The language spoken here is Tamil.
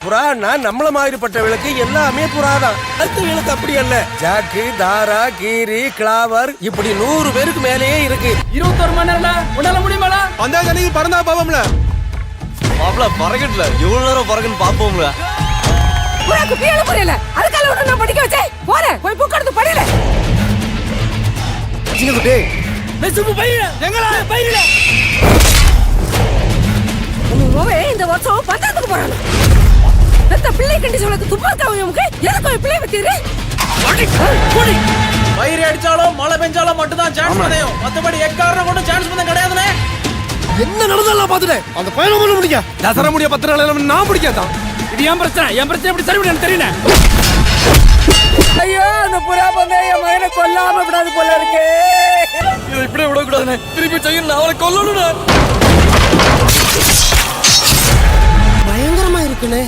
புறான்னா நம்மள மாதிரிப்பட்டவளுக்கு எல்லாமே புறாதான். அடுத்தவளுக்கு அப்படி அல்ல. ஜாக்கு, தாரா, கீரி, கிளாவர் இப்படி 100 பேருக்கு மேலேயே இருக்கு. 21 மணி நேரம் உன்னால முடியுமாடா? அந்த கணிக்கு பறந்தா பாவம்ல. மாப்ள பறக்கட்ல இவ்வளவு நேரம் பறக்குன்னு பாப்போம்ல. உனக்கு பேரு புரியல. அதுக்கால உன்னை நான் படிக்க வச்சேன். போறேன் போய் புக் எடுத்து படில. சிங்கக்குட்டி மெசுப்பு பையில எங்கடா பையில? உன் இந்த வருஷம் பத்தாத்துக்கு போறானே. பெத்த பிள்ளை கண்டி சொல்றது துப்பாக்காவும் உனக்கு எதுக்கு பிள்ளை பத்திரு? போடி. பயிர் அடிச்சாலும் மழை பெஞ்சாலும் மட்டும் தான் சான்ஸ் பண்ணையும். மத்தபடி எக்காரணம் கொண்டு சான்ஸ் பண்ண கிடையாதுனே. என்ன நடந்தாலும் பாத்துட்டேன். அந்த பயணம் பண்ண முடியா? தசர முடிய 10 நாள் நான் பிடிக்காதான். இது ஏன் பிரச்சனை எப்படி சரி பண்ணு தெரியல. ஐயோ அந்த புறா பந்தே என் மகனை கொல்லாம விடாது போல இருக்கு. இவன் இப்படியே விடக்கூடாதுண்ணே. திருப்பி செய்யணும் அவளை கொல்லணும்ண்ணே. பயங்கரமா இருக்குனே.